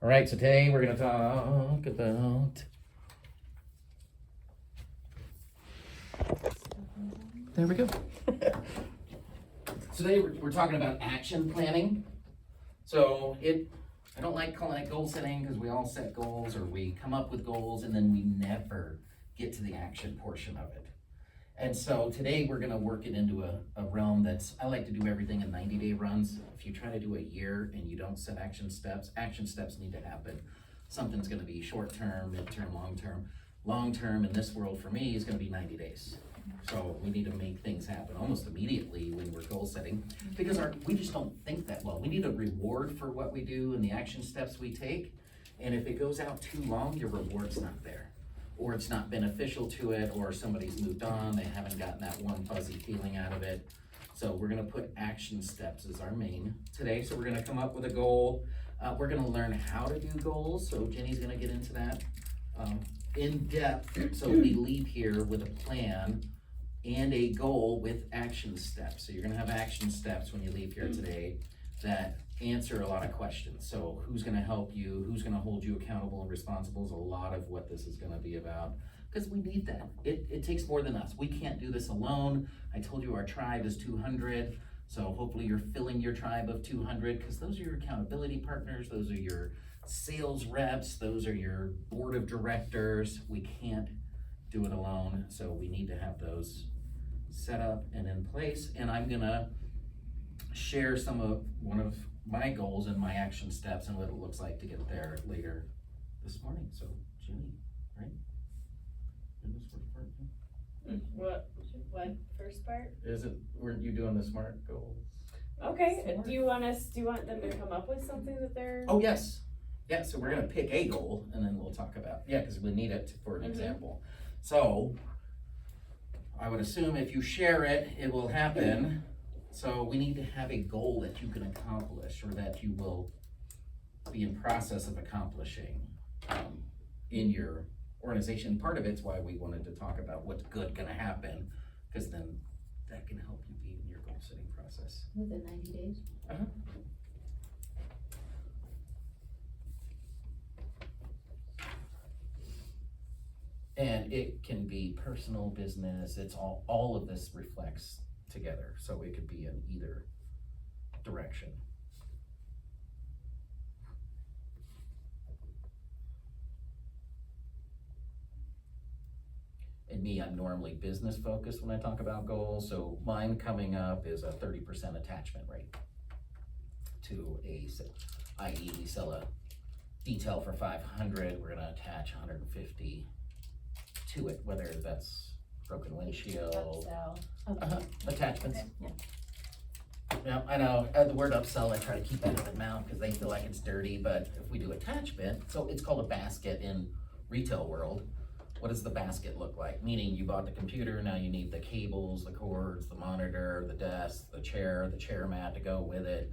All right, so today we're going to talk about. There we go. Today we're talking about action planning. So I don't like calling it goal setting because we all set goals or we come up with goals and then we never get to the action portion of it. And so today we're going to work it into a realm I like to do everything in 90-day runs. If you try to do a year and you don't set action steps need to happen. Something's going to be short-term, mid-term, long-term. Long-term in this world for me is going to be 90 days. So we need to make things happen almost immediately when we're goal setting because we just don't think that well. We need a reward for what we do and the action steps we take. And if it goes out too long, your reward's not there. Or it's not beneficial to it, or somebody's moved on, they haven't gotten that one fuzzy feeling out of it. So we're gonna put action steps as our main today. So we're gonna come up with a goal. We're gonna learn how to do goals. So Jenny's gonna get into that in depth. So we leave here with a plan and a goal with action steps. So you're gonna have action steps when you leave here today that answer a lot of questions. So who's gonna help you, who's gonna hold you accountable and responsible is a lot of what this is gonna be about, because we need that. It takes more than us. We can't do this alone. I told you our tribe is 200, so hopefully you're filling your tribe of 200, because those are your accountability partners, those are your sales reps, those are your board of directors. We can't do it alone, so we need to have those set up and in place. And I'm gonna share one of my goals and my action steps and what it looks like to get there later this morning. So Jenny, right? In this first part? What first part? Weren't you doing the SMART goals? Okay, do you want them to come up with something that they're? Oh, yes. Yeah, so we're gonna pick a goal and then we'll talk about, because we need it for an example. So I would assume if you share it, it will happen. So we need to have a goal that you can accomplish or that you will be in process of accomplishing in your organization. Part of it's why we wanted to talk about what's good gonna happen, because then that can help you be in your goal setting process. Within 90 days? Uh-huh. And it can be personal, business, it's all of this reflects together, so it could be in either direction. And me, I'm normally business focused when I talk about goals, so mine coming up is a 30% attachment rate to i.e. we sell a detail for 500, we're gonna attach 150 to it, whether that's broken windshield, attachments. Okay. Yeah, I know, the word upsell, I try to keep that out of my mouth because they feel like it's dirty, but if we do attachment, so it's called a basket in retail world. What does the basket look like? Meaning you bought the computer, now you need the cables, the cords, the monitor, the desk, the chair mat to go with it.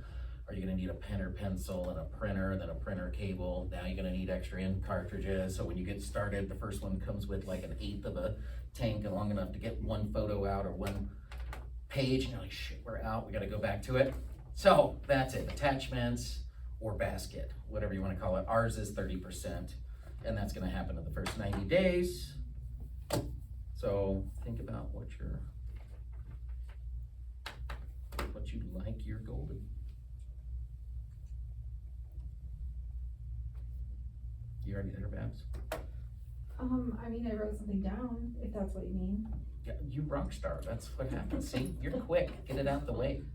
Are you gonna need a pen or pencil and a printer, then a printer cable? Now you're gonna need extra ink cartridges. So when you get started, the first one comes with like 1/8 of a tank and long enough to get one photo out or one page. And you're like, shit, we're out, we gotta go back to it. So that's it, attachments or basket, whatever you wanna call it. Ours is 30%, and that's gonna happen in the first 90 days. So think about what you'd like your goal to be. You already there, Babs? I mean, I wrote something down, if that's what you mean. Yeah, you rock star, that's what happens. See, you're quick, get it out the way.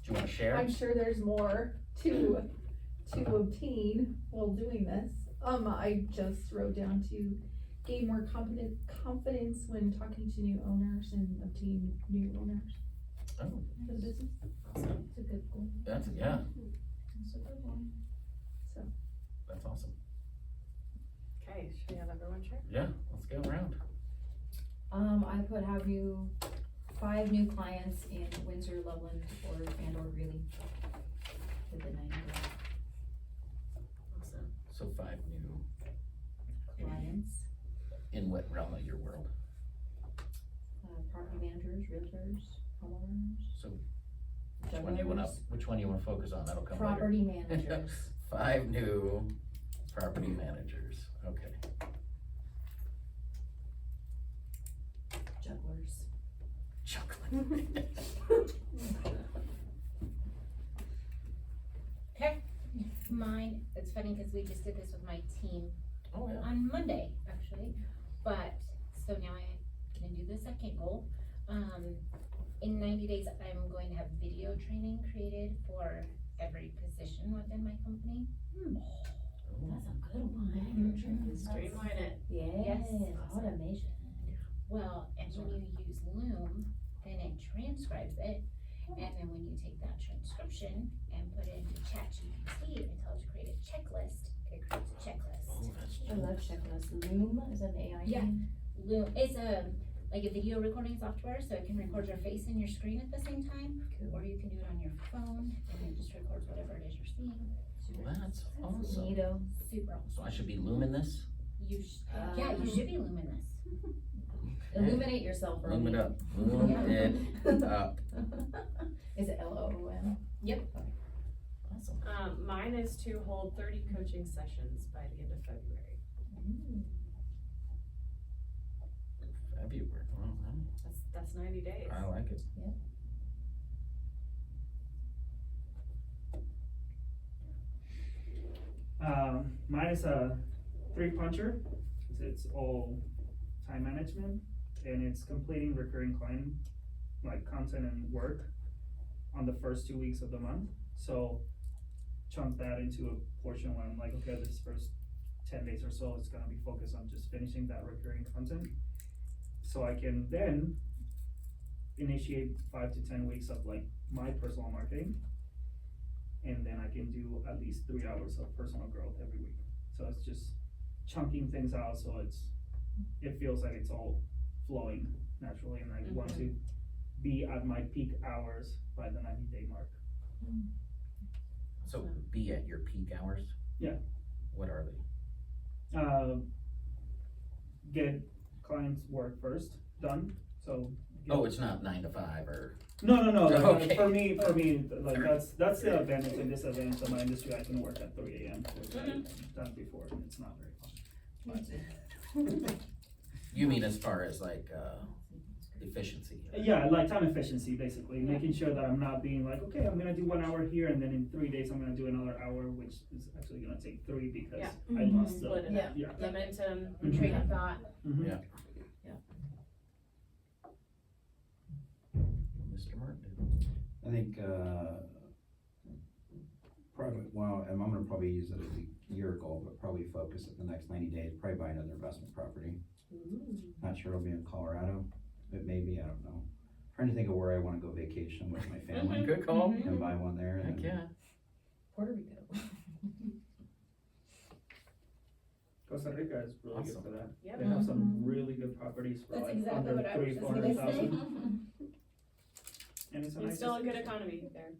Do you wanna share? I'm sure there's more to obtain while doing this. I just wrote down to gain more confidence when talking to new owners and obtain new owners Oh, for the business. Awesome. It's a good goal. that's a It's a good one. So. that's awesome. Okay, should we have everyone share? Yeah, let's go around. I put have you 5 new clients in Windsor, Loveland, or Greeley within 90 days. Awesome. So 5 new, Clients, in what realm of your world? property managers, realtors, homeowners. So which one do you wanna focus on? That'll come later. Property managers. 5 new property managers, okay. Jugglers. Chuckling. Okay, mine, it's funny because we just did this with my team Oh, yeah. on Monday, actually, but, so now I can do the second goal. In 90 days, I'm going to have video training created for every position within my company. That's a good one. Streamline it. Yes, Yes. automation. Well, and when you use Loom, then it transcribes it, and then when you take that transcription and put it into ChatGPT and tell it to create a checklist, it creates a checklist. Oh, that's I love checklists. Loom is an AI Yeah. thing. Loom, it's like a video recording software, so it can record your face and your screen at the same time, or you can do it on your phone, and it just records whatever it is you're seeing. That's awesome. Neato. Super awesome. So I should be looming this? Yeah, you should be looming this. Illuminate yourself, Romy. Loom it up, loom it up. Is it LOOM? Awesome. Mine is to hold 30 coaching sessions by the end of February. February, oh, That's 90 days. I like it. Mine is a 3-puncher. It's all time management, and it's completing recurring client like content and work on the first 2 weeks of the month. So chunk that into a portion where I'm like, okay, this first 10 days or so, it's gonna be focused on just finishing that recurring content. So I can then initiate 5 to 10 weeks of like my personal marketing. And then I can do at least 3 hours of personal growth every week. So it's just chunking things out so it feels like it's all flowing naturally, and I want to be at my peak hours by the 90-day mark. So be at your peak hours? Yeah. What are they? Get clients' work first done, so. Oh, it's not 9 to 5 or? No, like, Okay. for me, like that's the advantage and disadvantage of my industry. I can work at 3 a.m. which I've done before, and it's not very fun. You mean as far as like, efficiency? Yeah, like time efficiency, basically, making sure that I'm not being like, okay, I'm gonna do 1 hour here, and then in 3 days I'm gonna do another hour, which is actually gonna take 3 because Yeah. I lost Split it the. up. Yeah. Momentum. Train of thought. Mhm. Yeah. Mr. Martin? I think, probably, well, and I'm gonna probably use it as a year goal, but probably focus at the next 90 days, probably buy another investment property. Not sure it'll be in Colorado, but maybe, I don't know. Trying to think of where I wanna go vacation with my family Good call. and buy one there. Heck and yeah. Puerto Rico. Costa Rica is really Awesome. good for that. Yep. They have some really good properties for That's like exactly under what I was just gonna 300,000, say. and it's a It's nice still a good destination. economy there.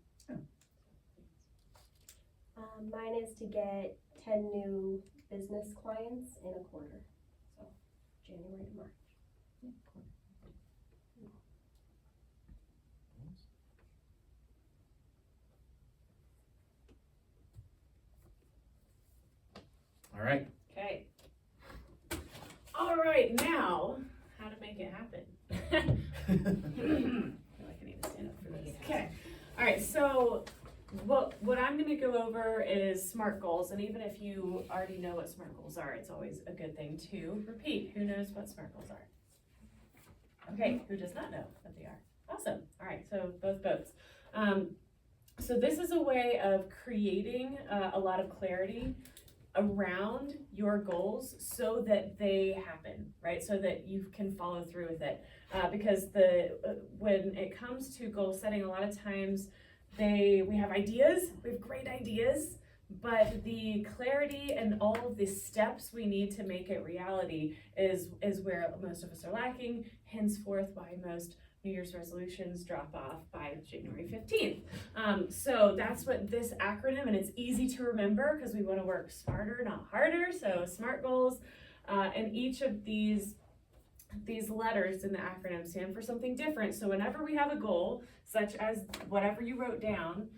Mine is to get 10 new business clients in a quarter, so January to March. All right. Okay. All right, now, how to make it happen. I feel like I need to stand up for this. Okay. All right, so what I'm gonna go over is SMART goals, and even if you already know what SMART goals are, it's always a good thing to repeat. Who knows what SMART goals are? Okay, who does not know what they are? Awesome. All right, so both boats. So this is a way of creating a lot of clarity around your goals so that they happen, right? So that you can follow through with it. Because when it comes to goal setting, a lot of times we have ideas, we have great ideas, but the clarity and all of the steps we need to make it reality is where most of us are lacking, henceforth why most New Year's resolutions drop off by January 15th. So that's what this acronym, and it's easy to remember because we want to work smarter, not harder. So SMART goals, and each of these letters in the acronym stand for something different. So whenever we have a goal, such as whatever you wrote down,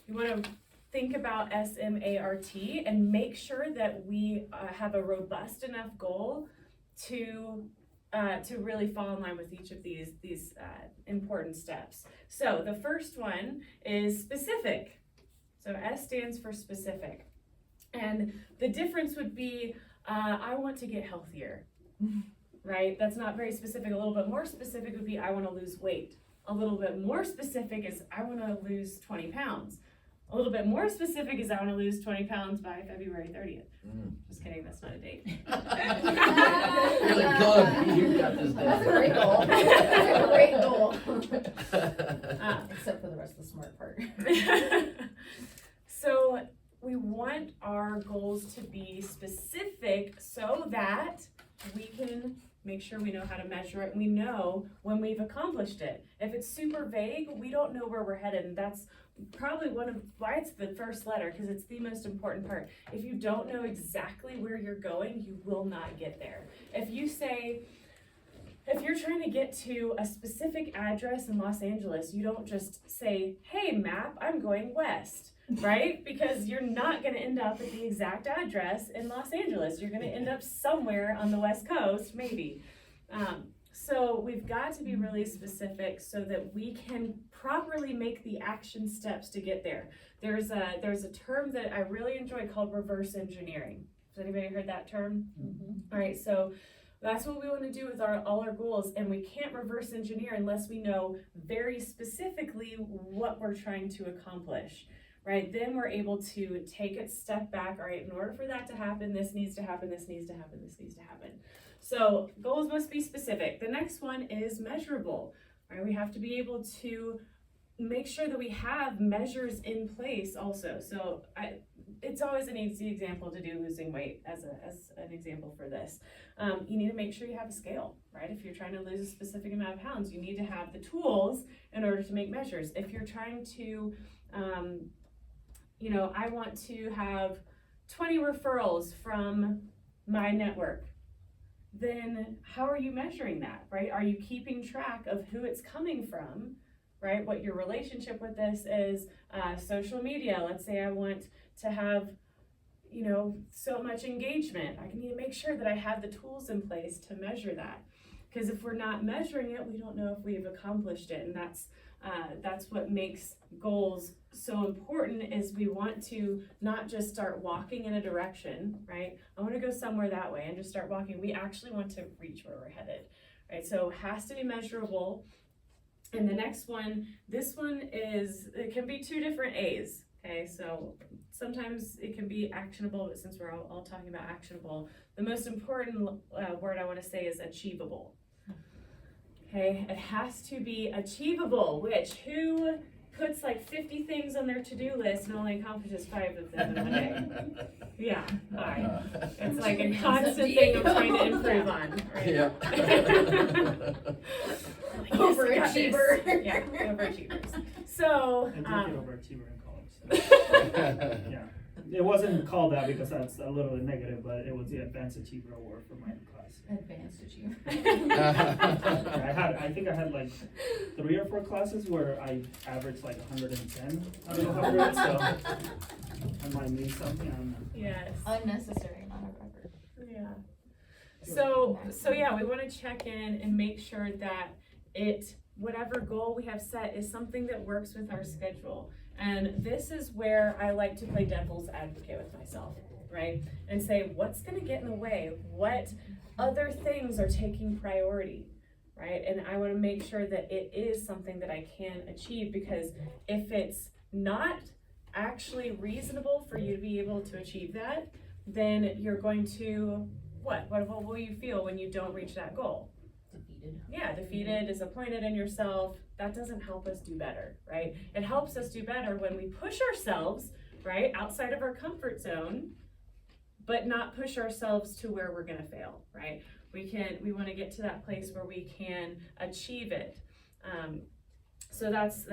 you want to think about SMART and make sure that we have a robust enough goal to really fall in line with each of these important steps. So the first one is specific. So S stands for specific. And the difference would be, I want to get healthier, right? That's not very specific. A little bit more specific would be, I want to lose weight. A little bit more specific is, I want to lose 20 pounds. A little bit more specific is, I want to lose 20 pounds by February 30th. Just kidding, that's not a date. Really good, you got this down. That's a great goal. That's a great goal. Except for the rest of the smart part. So we want our goals to be specific so that we can make sure we know how to measure it. We know when we've accomplished it. If it's super vague, we don't know where we're headed, and that's probably one of why it's the first letter, because it's the most important part. If you don't know exactly where you're going, you will not get there. If you're trying to get to a specific address in Los Angeles, you don't just say, hey map, I'm going west, right? Because you're not gonna end up at the exact address in Los Angeles. You're gonna end up somewhere on the West Coast, maybe. So we've got to be really specific so that we can properly make the action steps to get there. There's a term that I really enjoy called reverse engineering. Has anybody heard that term? All right, so that's what we want to do with all our goals, and we can't reverse engineer unless we know very specifically what we're trying to accomplish, right? Then we're able to take a step back. All right, in order for that to happen, this needs to happen, this needs to happen, this needs to happen. So goals must be specific. The next one is measurable, right? We have to be able to make sure that we have measures in place also. So it's always an easy example to do losing weight as an example for this. You need to make sure you have a scale, right? If you're trying to lose a specific amount of pounds, you need to have the tools in order to make measures. If you're trying to, I want to have 20 referrals from my network, then how are you measuring that, right? Are you keeping track of who it's coming from, right? What your relationship with this is. Social media, let's say I want to have, so much engagement. I need to make sure that I have the tools in place to measure that. Because if we're not measuring it, we don't know if we've accomplished it. And that's what makes goals so important, is we want to not just start walking in a direction, right? I want to go somewhere that way and just start walking. We actually want to reach where we're headed, right? So it has to be measurable. And the next one, this one it can be two different A's, okay? So sometimes it can be actionable, but since we're all talking about actionable, the most important word I want to say is achievable. Okay, it has to be achievable, which who puts like 50 things on their to-do list and only accomplishes 5 of them in one day? Yeah, 5. It's like a constant thing I'm trying to improve on, right? Yeah. Overachiever. Yeah, overachievers. So, I did get overachiever in college. So. Yeah. It wasn't called that because that's a little bit negative, but it was the Advanced Achiever Award for my class. Advanced achiever. I think I had like 3 or 4 classes where I averaged like 110 out of 100, so I might mean something. I don't know. yes. Unnecessary amount of effort. Yeah. So yeah, we want to check in and make sure that whatever goal we have set is something that works with our schedule. And this is where I like to play devil's advocate with myself, right? And say, what's going to get in the way? What other things are taking priority, right? And I want to make sure that it is something that I can achieve, because if it's not actually reasonable for you to be able to achieve that, then you're going to, what will you feel when you don't reach that goal? Defeated. Yeah, defeated, disappointed in yourself. That doesn't help us do better, right? It helps us do better when we push ourselves, right, outside of our comfort zone, but not push ourselves to where we're gonna fail, right? We wanna get to that place where we can achieve it. So that's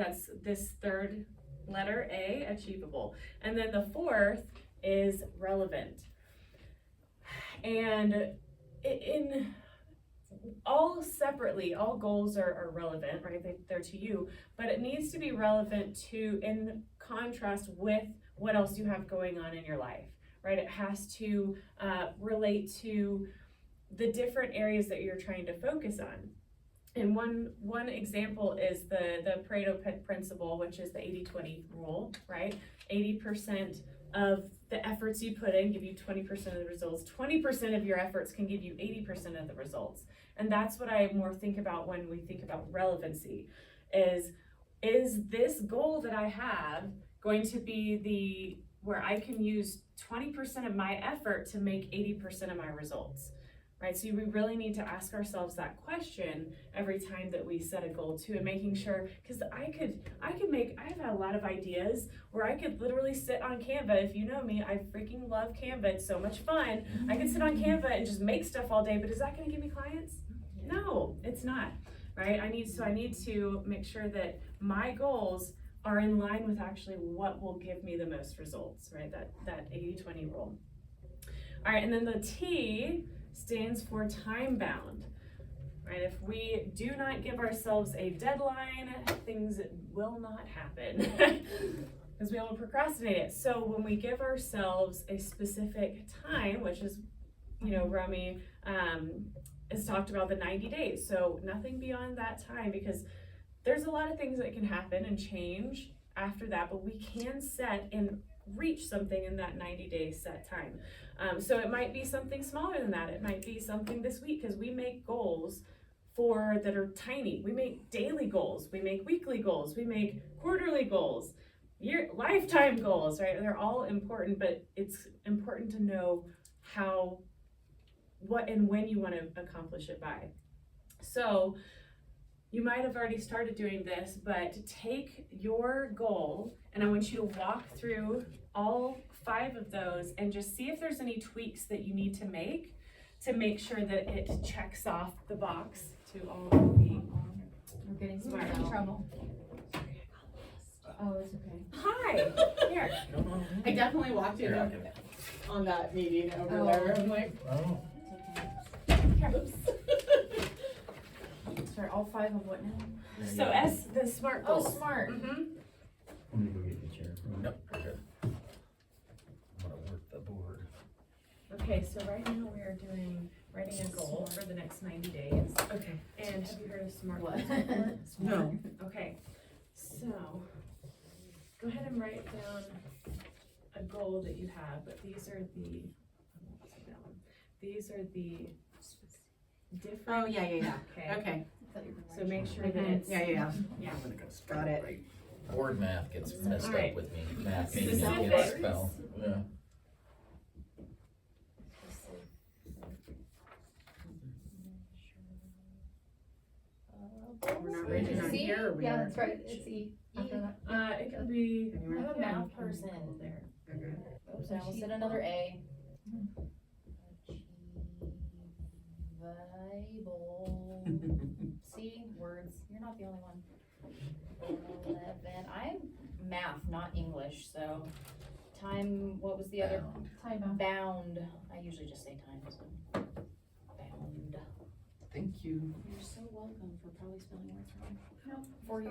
this third letter, A, achievable. And then the fourth is relevant. And all separately, all goals are relevant, right? They're to you, but it needs to be relevant to, in contrast with what else you have going on in your life, right? It has to relate to the different areas that you're trying to focus on. And one example is the Pareto principle, which is the 80-20 rule, right? 80% of the efforts you put in give you 20% of the results. 20% of your efforts can give you 80% of the results. And that's what I more think about when we think about relevancy, is this goal that I have going to be where I can use 20% of my effort to make 80% of my results? Right, so we really need to ask ourselves that question every time that we set a goal too, and making sure, because I have a lot of ideas where I could literally sit on Canva. If you know me, I freaking love Canva. It's so much fun. I could sit on Canva and just make stuff all day, but is that going to give me clients? No, it's not. Right, I need to make sure that my goals are in line with actually what will give me the most results. Right, that 80-20 rule. All right, and then the T stands for time bound, right? If we do not give ourselves a deadline, things will not happen because we will procrastinate it. So when we give ourselves a specific time, which is, Romy has talked about the 90 days. So nothing beyond that time, because there's a lot of things that can happen and change after that, but we can set and reach something in that 90-day set time. So it might be something smaller than that. It might be something this week, because we make goals that are tiny. We make daily goals, we make weekly goals, we make quarterly goals, lifetime goals, right? They're all important, but it's important to know what and when you want to accomplish it by. So you might have already started doing this, but take your goal and I want you to walk through all 5 of those and just see if there's any tweaks that you need to make sure that it checks off the box to all of the We're getting smart in now. trouble. Oh, it's okay. Hi, here. I definitely walked in on that meeting over there. I'm like, Oh. oops. Sorry, all 5 of what now? So S, the SMART Oh, goals. smart. Mm-hmm. I'm gonna go get the chair. Nope, we're good. I'm gonna work the board. Okay, so right now we are writing a goal for the next 90 days. Okay. And have you heard of SMART goals before? No. Okay, so go ahead and write down a goal that you have, but these are the different. Oh, yeah. Okay, Okay. so make sure that it's. Yeah. Yeah. I'm gonna go spell Got it. right. Board math gets messed up Alright. with me. Math maybe Specifics. gets spell. Yeah. We're not writing on C? here, or we Yeah, are? that's right, it's E. After that. It can be. I'm a math person. There. Oops, I almost said another A. Achievable. See, words, you're not the only one. 11, I'm math, not English, so time, what was the other? Bound. Time bound. Bound, I usually just say time, so. Bound. Thank you. You're so welcome for probably spelling words wrong. No, For you.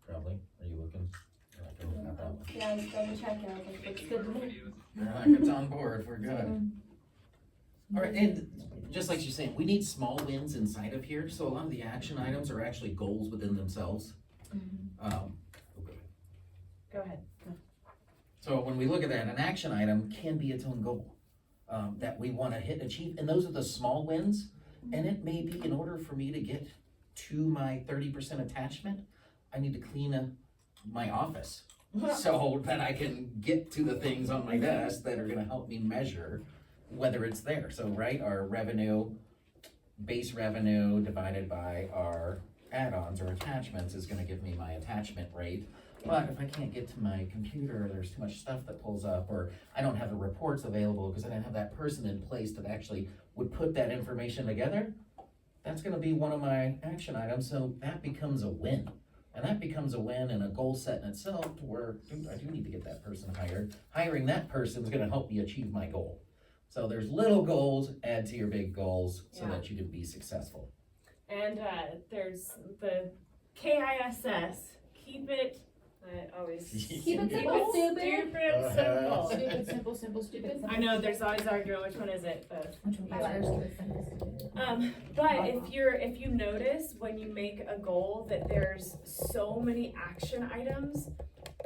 Probably. Are you looking? You're like, oh, not that one. Yeah, I was double checking, I was like, looks good to me. It's on board, we're good. All right, and just like she's saying, we need small wins inside of here, so a lot of the action items are actually goals within themselves. Go ahead. So when we look at that, an action item can be its own goal that we want to hit and achieve, and those are the small wins. And it may be, in order for me to get to my 30% attachment, I need to clean up my office so that I can get to the things on my desk that are going to help me measure whether it's there. So, right, our revenue, base revenue divided by our add-ons or attachments is going to give me my attachment rate. But if I can't get to my computer, there's too much stuff that pulls up, or I don't have the reports available because I didn't have that person in place that actually would put that information together, that's gonna be one of my action items, so that becomes a win. And that becomes a win and a goal set in itself to where, dude, I do need to get that person hired. Hiring that person is gonna help me achieve my goal. So there's little goals, add to your big goals so Yeah. that you can be successful. And there's the KISS, keep it, I always. Keep it simple, stupid. Stupid, simple. Stupid, simple, simple, stupid. I know, there's always arguing which one is it, but. Which one is ours? But if you notice when you make a goal that there's so many action items,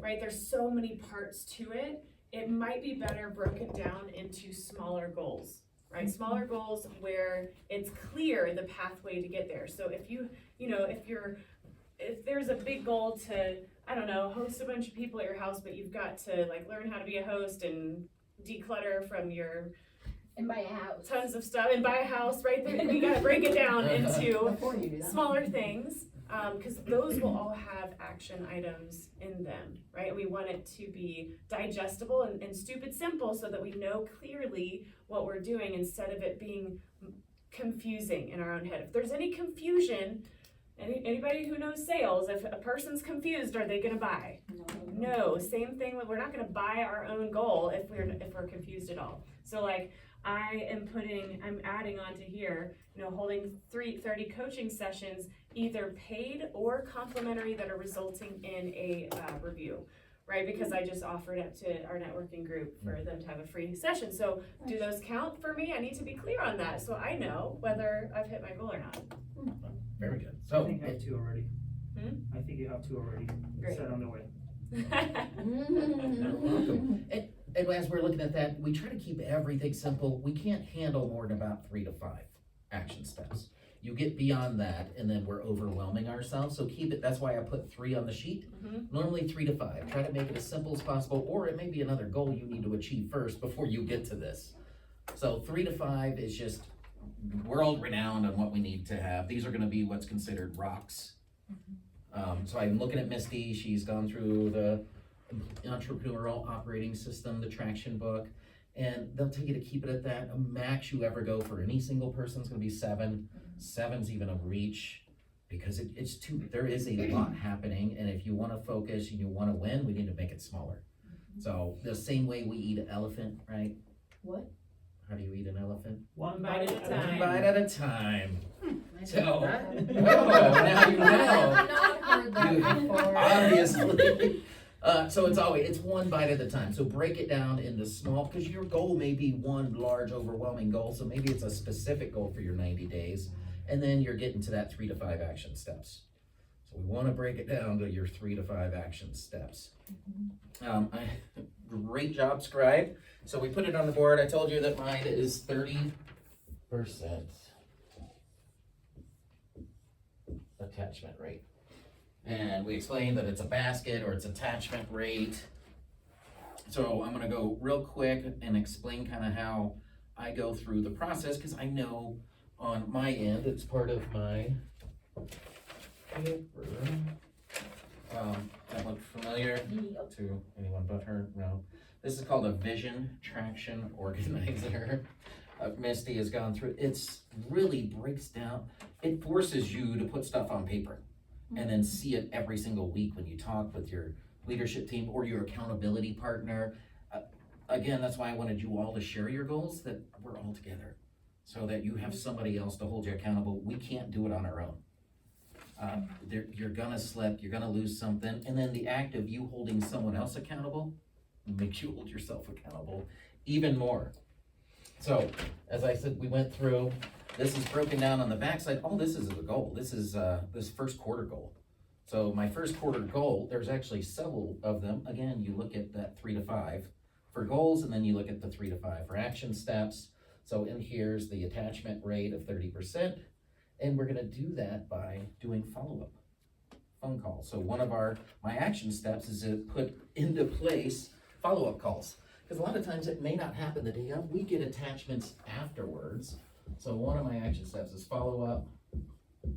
right, there's so many parts to it, it might be better broken down into smaller goals, right? Smaller goals where it's clear the pathway to get there. So if if there's a big goal to, I don't know, host a bunch of people at your house, but you've got to like learn how to be a host and declutter from your And buy a house. tons of stuff and buy a house, right? We gotta break it down into Before you do that. smaller things, because those will all have action items in them, right? We want it to be digestible and stupid simple so that we know clearly what we're doing instead of it being confusing in our own head. If there's any confusion, anybody who knows sales, if a person's confused, are they gonna buy? No, same thing, we're not gonna buy our own goal if we're confused at all. So like, I'm adding onto here, holding 30 coaching sessions, either paid or complimentary, that are resulting in a review, right? Because I just offered it to our networking group for them to have a free session. So do those count for me? I need to be clear on that so I know whether I've hit my goal or not. Very good. I So, think you have 2 already. Hmm? I think you have 2 already Great. set on the way. and as we're looking at that, we try to keep everything simple. We can't handle more than about 3 to 5 action steps. You get beyond that and then we're overwhelming ourselves. So keep it, that's why I put 3 on the sheet. Mhm. Normally 3 to 5. Try to make it as simple as possible, or it may be another goal you need to achieve first before you get to this. So 3 to 5 is just world renowned on what we need to have. These are gonna be what's considered rocks. So I'm looking at Misty, she's gone through the entrepreneurial operating system, the traction book, and they'll tell you to keep it at that. A max you ever go for any single person is gonna be 7. 7's even a reach, because it's too, there is a lot happening, and if you wanna focus and you wanna win, we need to make it smaller. So the same way we eat an elephant, right? What? How do you eat an elephant? One bite at a time. One bite at a time. I So, know oh, that. now you I know. have not heard that You- before. Obviously. So it's one bite at a time. So break it down into small, because your goal may be one large overwhelming goal. So maybe it's a specific goal for your 90 days. And then you're getting to that 3 to 5 action steps. So we want to break it down to your 3 to 5 action steps. Great job, Scribe. So we put it on the board. I told you that mine is 30% attachment rate. And we explained that it's a basket or it's attachment rate. So I'm gonna go real quick and explain kind of how I go through the process, because I know on my end, it's part of my paper. That look familiar to anyone but her? No. This is called a vision traction organizer. Misty has gone through, it's really breaks down, it forces you to put stuff on paper and then see it every single week when you talk with your leadership team or your accountability partner. Again, that's why I wanted you all to share your goals, that we're all together, so that you have somebody else to hold you accountable. We can't do it on our own. You're gonna slip, you're gonna lose something, and then the act of you holding someone else accountable makes you hold yourself accountable even more. So, as I said, we went through, this is broken down on the backside. Oh, this is a goal. This is this first quarter goal. So my first quarter goal, there's actually several of them. Again, you look at that 3 to 5 for goals, and then you look at the 3 to 5 for action steps. So in here's the attachment rate of 30%, and we're gonna do that by doing follow-up phone calls. So one of my action steps is to put into place follow-up calls. Because a lot of times it may not happen the day of, we get attachments afterwards. So one of my action steps is follow up. I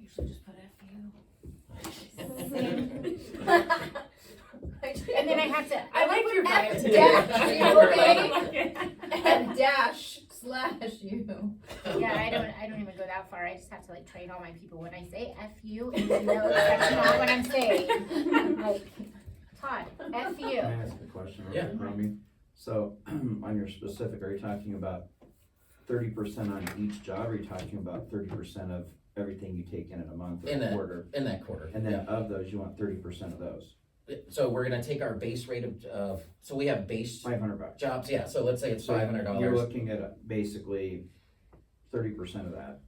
usually just put And then I have to. I like your vibe F today. dash, you okay? F dash / you. Yeah, I don't even go that far. I just have to like train all my people when I say F you, and you know that's not what I'm saying. Like, Todd, F you. Can I ask a question Yeah. Romy? So, on your specific, are you talking about 30% on each job, or are you talking about 30% of everything you take in a month or In a that- quarter? In that quarter. And then of those, you want 30% of those, So we're gonna take our base rate of, so we have base $500. jobs, yeah, so let's say it's So $500. You're looking at basically 30% of that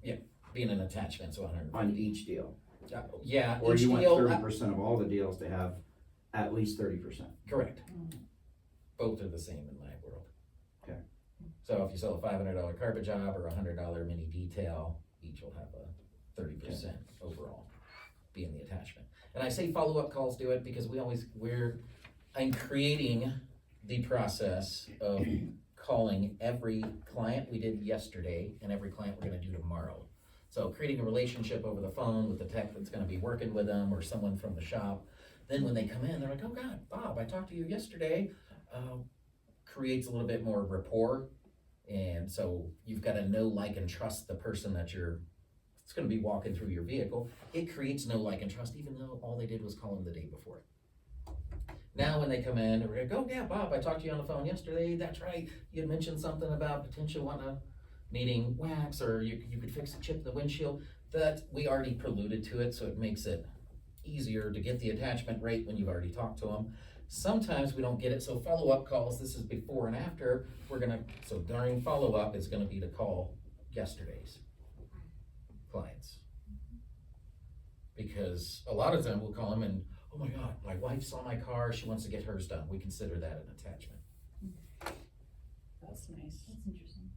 being an attachment, so 100. on each deal. Yeah, Or each you want deal, 30% of all the deals to have at least 30%. correct. Both are the same in my world. Okay. So if you sell a $500 carpet job or a $100 mini detail, each will have a 30% overall being the attachment. And I say follow-up calls do it because I'm creating the process of calling every client we did yesterday and every client we're gonna do tomorrow. So creating a relationship over the phone with the tech that's gonna be working with them or someone from the shop. Then when they come in, they're like, oh God, Bob, I talked to you yesterday. Creates a little bit more rapport. And so you've gotta know, like, and trust the person it's gonna be walking through your vehicle. It creates no like and trust, even though all they did was call them the day before. Now when they come in, we're gonna go, yeah, Bob, I talked to you on the phone yesterday, that's right. You had mentioned something about potential needing wax, or you could fix a chip in the windshield. That, we already preluded to it, so it makes it easier to get the attachment rate when you've already talked to them. Sometimes we don't get it, so follow-up calls, this is before and after, so during follow-up, it's gonna be to call yesterday's clients. Because a lot of time we'll call them and, oh my God, my wife saw my car, she wants to get hers done, we consider that an attachment. That's nice. That's interesting.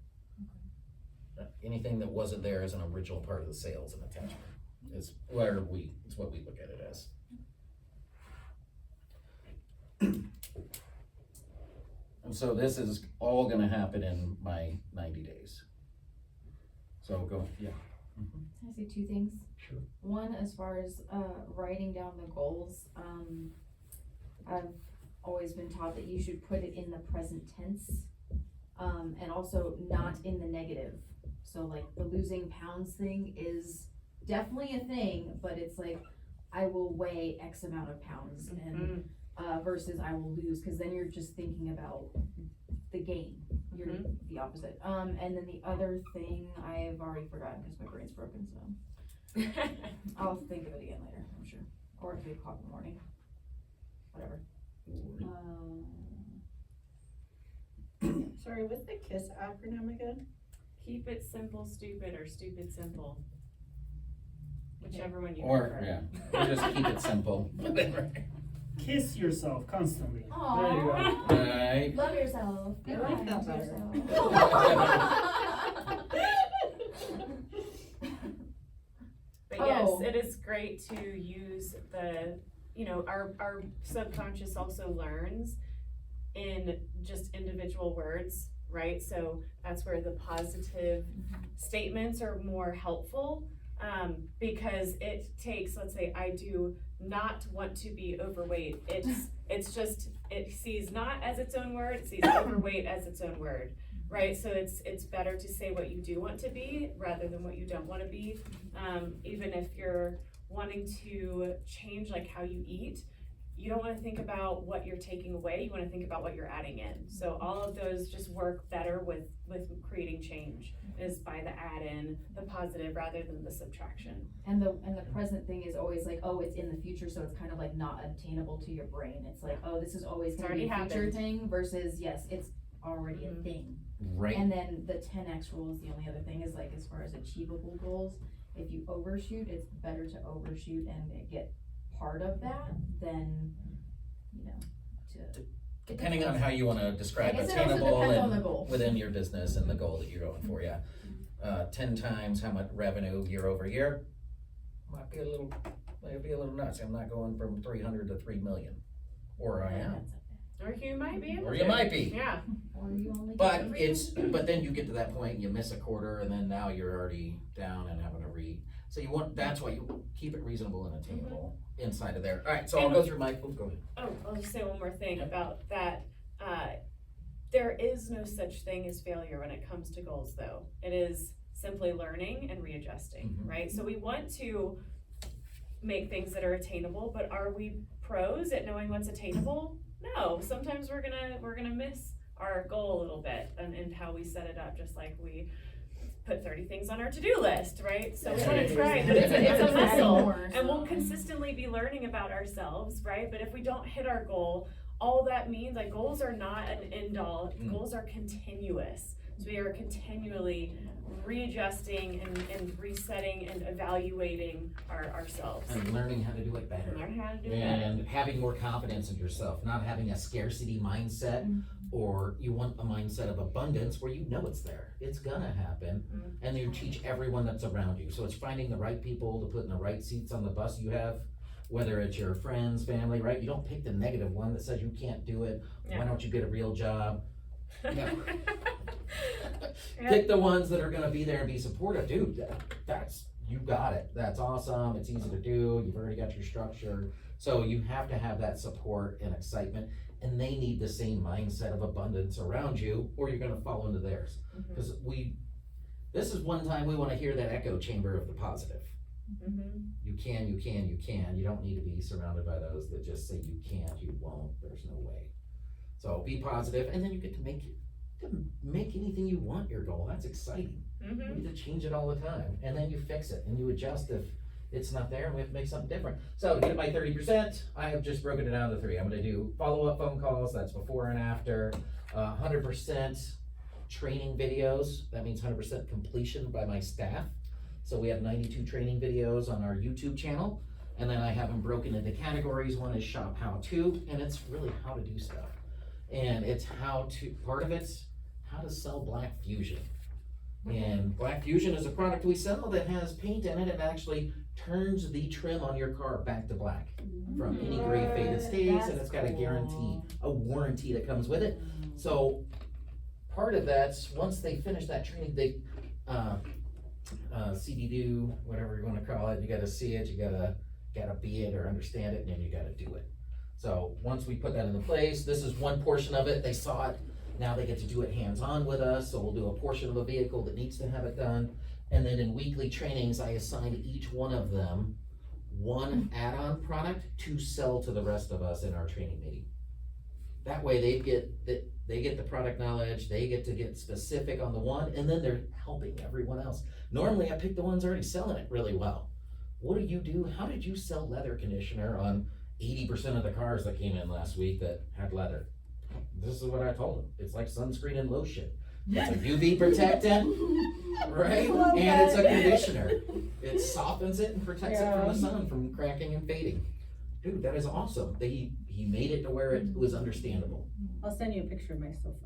Anything that wasn't there as an original part of the sales and attachment is what we look at it as. And so this is all gonna happen in my 90 days. So go, yeah. Can I say two things? Sure. One, as far as writing down the goals, I've always been taught that you should put it in the present tense, and also not in the negative. So like the losing pounds thing is definitely a thing, but it's like, I will weigh X amount of pounds and versus I will lose, because then you're just thinking about the gain. You're the opposite. And then the other thing I've already forgotten because my brain's broken, so I'll think of it again later, I'm sure. Or at 3 o'clock in the morning. Whatever. Sorry, what's the KISS acronym again? Keep it simple, stupid, or stupid simple. Whichever one you Or, prefer. yeah, or just keep it simple. Kiss yourself constantly. Aw. There you go. Right. Love yourself. Be I like kind that to better. yourself. But yes, Oh. it is great to use our subconscious also learns in just individual words, right? So that's where the positive statements are more helpful, because it takes, let's say I do not want to be overweight. It's just, it sees not as its own word, it sees overweight as its own word, right? So it's better to say what you do want to be rather than what you don't want to be. Even if you're wanting to change like how you eat, you don't want to think about what you're taking away, you want to think about what you're adding in. So all of those just work better with creating change, is by the add in, the positive rather than the subtraction. And the present thing is always like, oh, it's in the future, so it's kind of like not attainable to your brain. It's like, oh, this is always It's gonna be a already future happened. thing versus yes, it's already a thing. Right. And then the 10x rule is the only other thing, is like, as far as achievable goals, if you overshoot, it's better to overshoot and get part of that than, to. Depending on how you wanna describe I guess it also attainable depends on the and goal. within your business and the goal that you're going for, yeah. 10 times how much revenue year over year, might be a little nuts. I'm not going from 300 to 3 million, or I am, Or you might be able or to. you might be. Yeah. Or you only But get but then you get to that point, you miss a quarter, and then now you're already down and having to so that's why you keep it reasonable and attainable inside of there. Alright, so I'll go through go ahead. Oh, I'll just say one more thing about that. There is no such thing as failure when it comes to goals, though. It is simply learning and readjusting, right? So we want to make things that are attainable, but are we pros at knowing what's attainable? No, sometimes we're gonna miss our goal a little bit and how we set it up, just like we put 30 things on our to-do list, right? So we wanna try, but it's a muscle, and we'll consistently be learning about ourselves, right? But if we don't hit our goal, all that means, like, goals are not an end all, goals are continuous. So we are continually readjusting and resetting and evaluating ourselves. And learning how to do it better. Learn how to do that. And having more confidence in yourself, not having a scarcity mindset, or you want a mindset of abundance where you know it's there, it's gonna happen, and you teach everyone that's around you. So it's finding the right people to put in the right seats on the bus you have, whether it's your friends, family, right? You don't pick the negative one that says you can't do it, why don't you get a real job? No. Pick the ones that are gonna be there and be supportive. Dude, that's, you got it, that's awesome, it's easy to do, you've already got your structure. So you have to have that support and excitement, and they need the same mindset of abundance around you, or you're gonna fall into theirs. Cause this is one time we wanna hear that echo chamber of the positive. You can, you can, you can. You don't need to be surrounded by those that just say you can't, you won't, there's no way. So be positive, and then you get to make anything you want your goal. That's exciting. You get to change it all the time, and then you fix it and you adjust if it's not there, and we have to make something different. So to get it by 30%, I have just broken it down to 3. I'm gonna do follow-up phone calls, that's before and after, 100% training videos, that means 100% completion by my staff. So we have 92 training videos on our YouTube channel, and then I have them broken into categories. One is shop how to, and it's really how to do stuff. And it's part of it's how to sell Black Fusion. And Black Fusion is a product we sell that has paint in it and actually turns the trim on your car back to black from any gray faded stays, and it's got a guarantee, a warranty that comes with it. So part of that's, once they finish that training, they CD do, whatever you wanna call it, you gotta see it, you gotta be it or understand it, and then you gotta do it. So once we put that into place, this is one portion of it, they saw it, now they get to do it hands-on with us, so we'll do a portion of a vehicle that needs to have it done. And then in weekly trainings, I assign each one of them one add-on product to sell to the rest of us in our training meeting. That way they get the product knowledge, they get to get specific on the one, and then they're helping everyone else. Normally I pick the ones already selling it really well. What do you do? How did you sell leather conditioner on 80% of the cars that came in last week that had leather? This is what I told them. It's like sunscreen and lotion. It's a UV protectant, right? And it's a conditioner. It softens it and protects it from the sun, from cracking and fading. Dude, that is awesome. He made it to where it was understandable. I'll send you a picture of my sofa.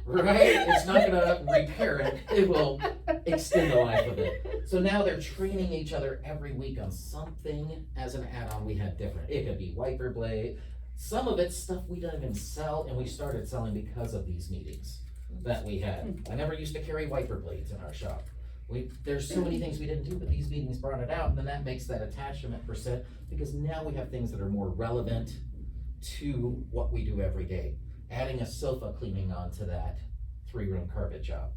Right? It's not gonna repair it. It will extend the life of it. So now they're training each other every week on something as an add-on we had different. It could be wiper blade. Some of it's stuff we don't even sell, and we started selling because of these meetings that we had. I never used to carry wiper blades in our shop. There's so many things we didn't do, but these meetings brought it out, and then that makes that attachment percent, because now we have things that are more relevant to what we do every day. Adding a sofa cleaning onto that 3-room carpet job.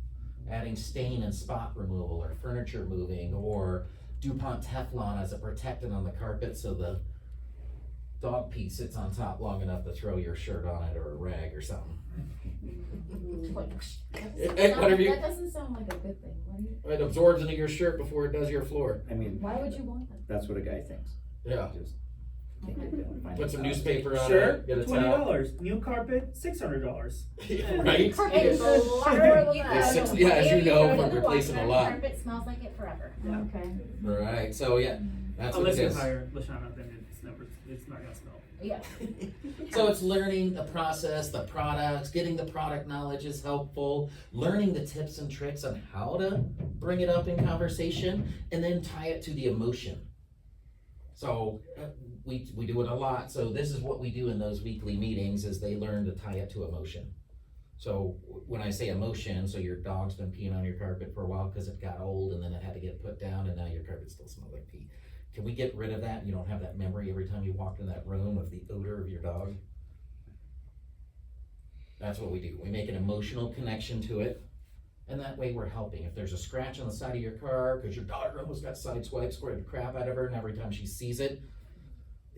Adding stain and spot removal or furniture moving, or DuPont Teflon as a protectant on the carpet so the dog pee sits on top long enough to throw your shirt on it or a rag or something. Whatever you, That doesn't sound like a good thing, right? it absorbs into your shirt before it does your floor. I mean, Why would you want that? that's what a guy thinks. Yeah. Just can't get down and find Put it some out. newspaper on Sure, it, get a towel. $20. New carpet, $600. Right? It's a lot more than that. It's 60, yeah, as you know, from replacing a lot. Carpet smells like it forever. Okay. Right, so yeah, that's what Unless it you is. hire Lashana, then it's not gonna smell. Yeah. So it's learning the process, the products, getting the product knowledge is helpful, learning the tips and tricks on how to bring it up in conversation, and then tie it to the emotion. So we do it a lot, so this is what we do in those weekly meetings, is they learn to tie it to emotion. So when I say emotion, so your dog's been peeing on your carpet for a while because it got old and then it had to get put down and now your carpet still smells like pee. Can we get rid of that and you don't have that memory every time you walked in that room of the odor of your dog? That's what we do. We make an emotional connection to it, and that way we're helping. If there's a scratch on the side of your car because your daughter almost got sideswiped, squared the crap out of her, and every time she sees it,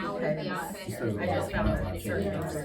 out of Okay. the office. Just and those I just found little that certain things are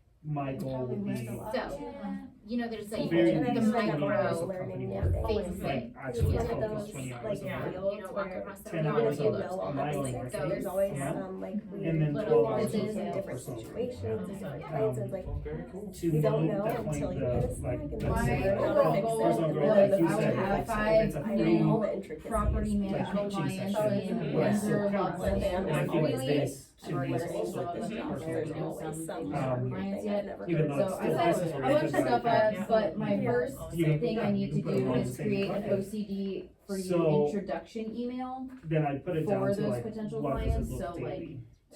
my goal would be So, you know, there's like very And I the feel least like 20 hours micro of company learning work. new things Like that actually It's one of focus those, 20 hours like, a yeah, week. fields you know, walk where across the 10 road, even hours if you you of look, know all my the own basics, work those, there's always yeah. some like And then weird 12 hours nuances of in different personal work. situations and different clients, and like, To you don't meet know the until point, you hit a the, snag like, and let's then My say, you learn how to overall fix goal it. personal growth, was like you I would said, have it's 5 a I free, know all new the intricacies. property like management coaching clients session. in Yeah. reserve Yeah. levels. Yeah. And I feel like Really, this to I've already me is learned also about this personal job, There's there's growth. always some Um, clients yet. I've never Even heard though of. So it's I still set business a bunch of oriented, stuff like, up, but my Yeah. first You can- thing I need you to can put them do on is the same create an bucket. OCD for you So- introduction email. then I put it For down to those like, potential what does clients, it look so, like, daily?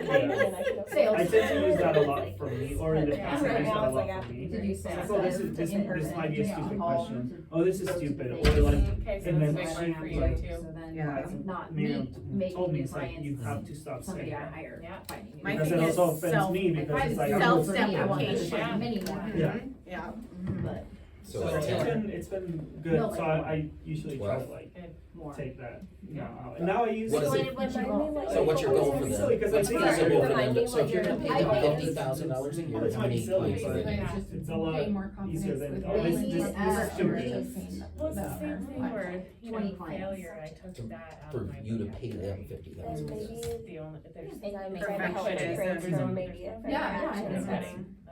then I can go. Sales. I tend to use that a lot for me, or in the Yeah, past, I right used that now a it's like lot for after me. To do It's sales. like, oh, this might be a stupid question. Oh, this is stupid, or like, Okay, so and that's then a big one for you like, too. So then, Yeah. not me Miriam making told me, new it's like, clients, you have to stop saying somebody I that. hired Yeah. finding new My Because thing it is also offends self- me, because it's like, For I'm- me, I want them to Self-deprecation. find many more, Yeah. Yeah. but So So at it's 10, been No, good, like so I usually try to 12? like more. take that now out, and now I use. What is So it? remind me what So what's your goal for It's them? silly, 'cause I What's think feasible for Remind them? me So if what you're your- gonna pay I them think $50,000 a year, This how might be many silly, clients but do they need? it's a lot Gain more easier confidence than, with oh, this They is need just, at this is stupid. least Well, it's the same thing where, 20 clients. failure, I took that out For of my you to vocab. pay them And $50,000. maybe, The only, there's. and I'm Make trying to help perfectionism. my friends, so maybe if I Yeah, yeah, action I think steps. that's-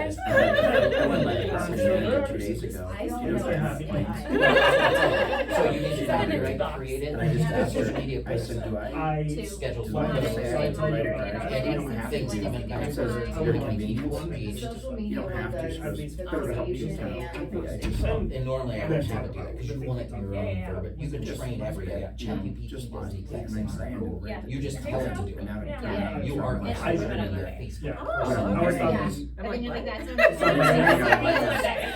guys. I went like I'm this sure again they're 2 days ago. I don't You know, know. they're happy. So you need to copyright create it, And I just asked social her, media I posts, said, do I? I, schedule Do I have to photos, say I right? can write it, And right? you have things coming back, It says it's or your like convenience. Social You media don't one have to, does she goes, the that would help you, creation so I and just, and normally I would have it do that, cause you want it in your own verbiage, you can train every ChatGPT just does fine. the exact And same I'm saying, thing. Yeah. You just tell it to do it. Now, Yeah. You are my my Yeah. husband Yeah. and your yeah. Facebook. Oh, Well, I was okay, talking, yeah. And then you're like, that sounds It's not like, silly.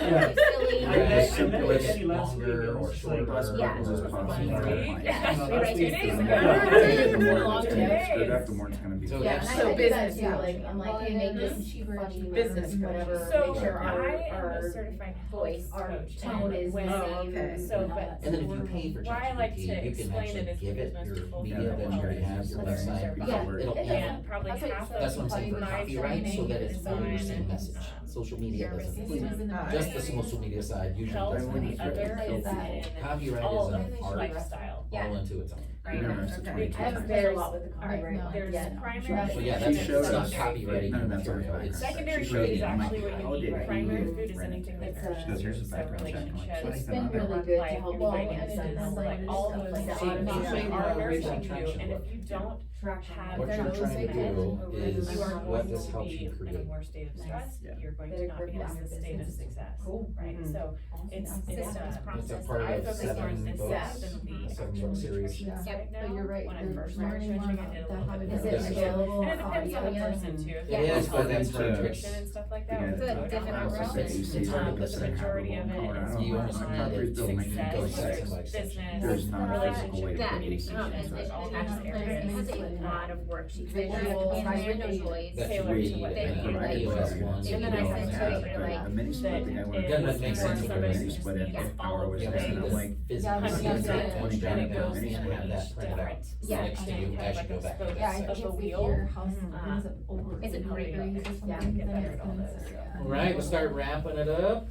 Yeah. Silly. I Yeah. met Simple with it she last week, longer and or she's like, shorter. less Yeah. sparkles as possible. Yeah. Yeah. No, You're that's right, the- 2 days ago. The more Long it's gonna get days. screwed up, the more it's gonna be So Yeah, and that's, I So I do that business too, now. like, I'm like, hey, make this Cheaper, funny, business whatever, So make sure I am our a certified voice our coach. tone is the when- same. Oh, okay. So, and all but- that and then if stuff. you pay for Why I like to ChatGPT, you can explain actually it is give because it most your people media think that you already that have, your it's website, Yeah, it'll it add. And probably That's what half it of That's what I'm saying for my copyright, so that it's training all the is same on, message. Social media your doesn't, system. just the social media side usually Health, doesn't the have other it. is that. in Copyright all is of an art lifestyle. Yeah. all into its own. Right? Okay. I haven't played a lot with the Alright, copyright one there's yet. primary. That's- Well, yeah, She that's, showed it's not us. copyrighting None your of that's on material, background it's check. Secondary She food showed is me, I'm like, actually what how you did eat. Primary you food is rent anything that It's nurtures She goes, here's the your background check. I'm like, relationships. what? It's been really good to help Your all finances, of like them, all stuff those like that. things Automatic are rate nursing you, traction and if look. you don't Traction. have What you're those trying to met, do is you are what going this to helps be you in a create. more state of Nice. stress, Yeah. you're going to Better not be in grip on a your state of business. success, Cool. right? Mhm. So it's Systems, It's a process. part I of focus seven on books, SEP and the seven actual book series. nutrition Yeah. right now. But you're right, When I you're first started learning more stretching, I did a about little how bit to Is more it Yeah. research. available And it depends on the audio? person too. If Yeah. you It is, want but to that's do for nutrition and stuff like that, Again, we can go down different that route. routes. You see But this the thing majority of happening it in is Colorado. You more almost on need to building success, go whether section it's by section. business, There's not a physical way to That, put these and things. it all has, those it areas. has a lot of worksheets. Visual, And I window read toys. That's Tailored to read, what and they then need. iOS one. And then I you sent know, you have like a mini split that thing I is wanted Yeah, to that makes do. sense. somebody Mini who split just it, needs if all power of was the You missing, see I'm things. like, this Yeah, physical yeah, stuff, yeah. 20 And down it goes and in have that each printed out different Yeah. next to section, you kind as of you go like a back. spokes Yeah, I of think a if wheel. Your house Mhm. is over. Is it pretty degrees good? or something, Yeah, then get better it's at all gonna this. say, yeah. All right, we'll start wrapping it up.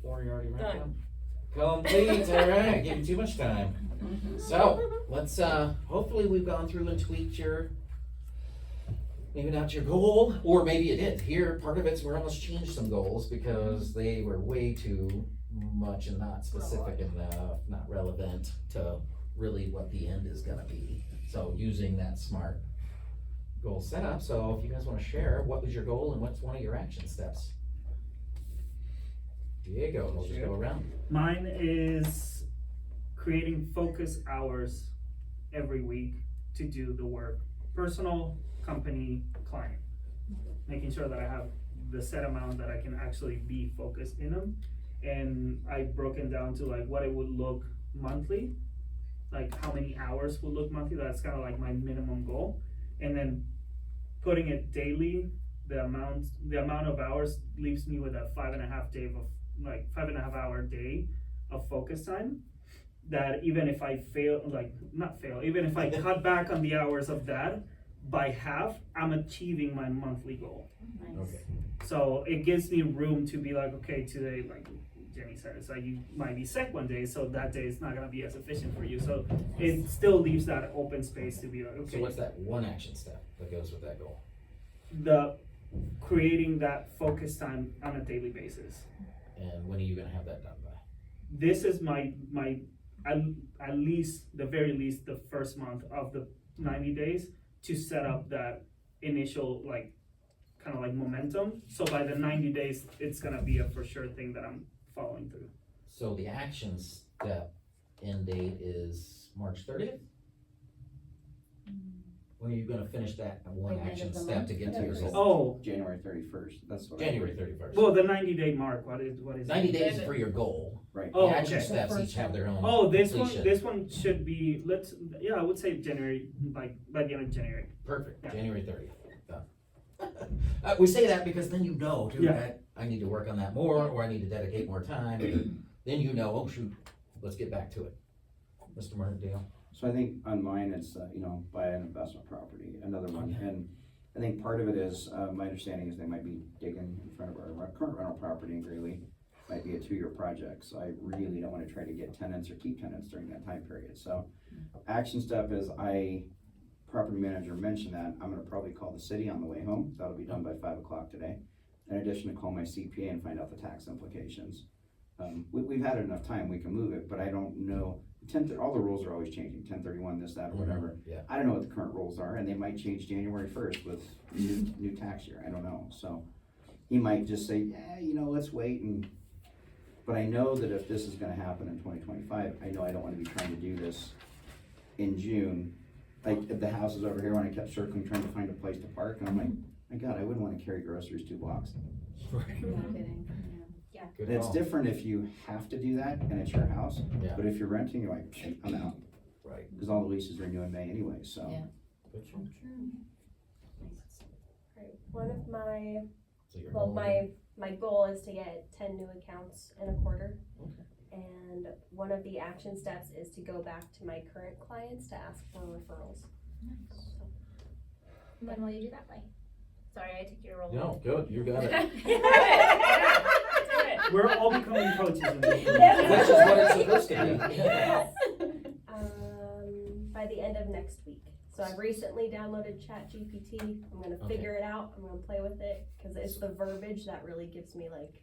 Or you already wrapped up? Complete, all right, give you too much time. So, let's, hopefully we've gone through and tweaked your, maybe not your goal, or maybe you did. Here, part of it's we're almost changed some goals because they were way too much and not specific enough, not relevant to really what the end is gonna be. So using that SMART goal setup, so if you guys wanna share, what was your goal and what's one of your action steps? Diego, we'll just go around. Mine is creating focus hours every week to do the work, personal, company, client. Making sure that I have the set amount that I can actually be focused in them. And I've broken down to like what it would look monthly, like how many hours would look monthly, that's kind of like my minimum goal. And then putting it daily, the amount of hours leaves me with a 5.5 hour day of focus time. That even if I even if I cut back on the hours of that by half, I'm achieving my monthly goal. Okay. So it gives me room to be like, okay, today, like Jenny said, it's like you might be sick one day, so that day is not gonna be as efficient for you. So it still leaves that open space to be like, So okay, what's that one action step that goes with that goal? the creating that focus time on a daily basis. And when are you gonna have that done by? This is my at least the very least the first month of the 90 days to set up that initial like kind of like momentum. So by the 90 days, it's gonna be a for sure thing that I'm following through. So the action step end date is March 30th? When are you gonna finish that one Like end action of the step month? to get to your goal? Oh, January 31st, that's what. January 31st. well, the 90-day mark. What is 90 it? days for your goal. Right. Oh, The action okay. steps each have their own Oh, this completion. one should be I would say January, like by the end of January. Perfect, Yeah. January 30th, done. We say that because then you know too, Yeah. that I need to work on that more, or I need to dedicate more time, then you know, oh shoot, let's get back to it. Mr. Martindale? So I think on mine, it's, buy an investment property, another one, and I think part of it is, my understanding is they might be digging in front of our current rental property in Greeley. Might be a 2-year project, so I really don't wanna try to get tenants or keep tenants during that time period, so. Action step is property manager mentioned that, I'm gonna probably call the city on the way home, that'll be done by 5 o'clock today. In addition to call my CPA and find out the tax implications. We've had enough time, we can move it, but I don't know, all the rules are always changing, 1031, this, that, or whatever. Yeah. I don't know what the current rules are, and they might change January 1st with new tax year, I don't know, so. He might just say, yeah, let's wait but I know that if this is gonna happen in 2025, I know I don't wanna be trying to do this in June. Like, if the house is over here, when I kept circling, trying to find a place to park, and I'm like, my God, I wouldn't wanna carry groceries 2 blocks. Right. No kidding, Good It's call. different if you have to do that and it's your house, Yeah. but if you're renting, you're like, I'm out, Right, cause all the leases renew in May anyway, so. Yeah. Right, one of my, So you're well, going- my goal is to get 10 new accounts in a quarter. Okay. And one of the action steps is to go back to my current clients to ask for referrals. When will you do that by? Sorry, I took your role. No, good, you got it. We're all becoming coaches in this. Which is what it's supposed to be. By the end of next week. So I've recently downloaded ChatGPT. I'm gonna Okay. figure it out. I'm gonna play with it because it's the verbiage that really gives me like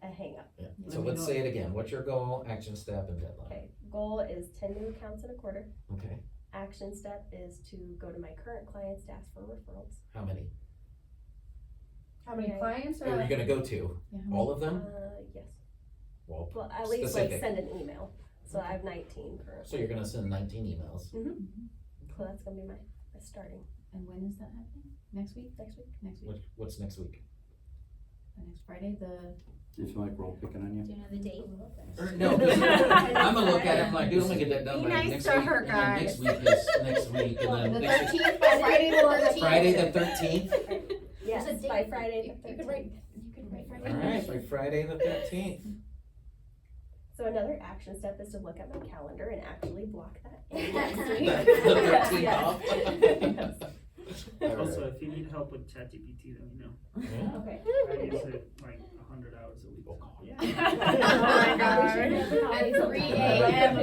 a hang up. Yeah. So let's say it again. What's your goal, action step, and deadline? Okay, goal is 10 new accounts in a quarter. Okay, Action step is to go to my current clients to ask for referrals. how many? How many Okay. clients Are you gonna go to? All of them? Yes. Well, Well, at least Specific. like send an email. So I have 19 currently. so you're gonna send 19 emails. So that's gonna be my starting And when is that happening? Next week? next week. Next week? What's next week? Next Friday, the. You feel like we're all picking on you? Do you know the date? No, I'm gonna look at it, I'm like, dude, I'm gonna get that done Be by nice next to week. her, And then guys. next week is next week, and then The next week. 13th, by Friday the 13th. Friday the 13th? Yes, There's a by date. Friday the You could 13th. write Friday. Alright, by Friday the 13th. So another action step is to look at my calendar and actually block that in next The week. 13th Yes. off. Also, if you need help with ChatGPT, let me know. Yeah. Okay. I use it like 100 hours a week. Oh, God. Yeah. my God. At 3 a.m.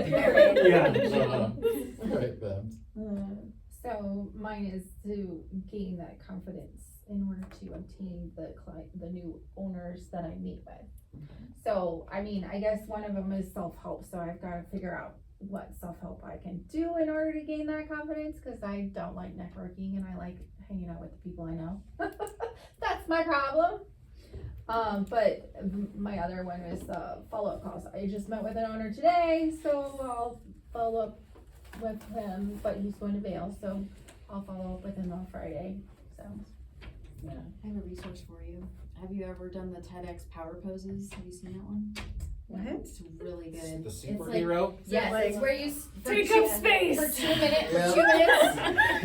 Right, Babs. So mine is to gain that confidence in order to obtain the new owners that I meet with. So, I mean, I guess one of them is self-help, so I've gotta figure out what self-help I can do in order to gain that confidence, cause I don't like networking and I like hanging out with the people I know. That's my problem. But my other one is follow-up calls. I just met with an owner today, so I'll follow up with him, but he's going to Vail, so I'll follow up with him on Friday, so. I have a resource for you. Have you ever done the TEDx power poses? Have you seen that one? What? It's really good. The It's like, superhero? yes, like, it's where you for take two- up space. for 2 minutes. Yeah. 2 minutes.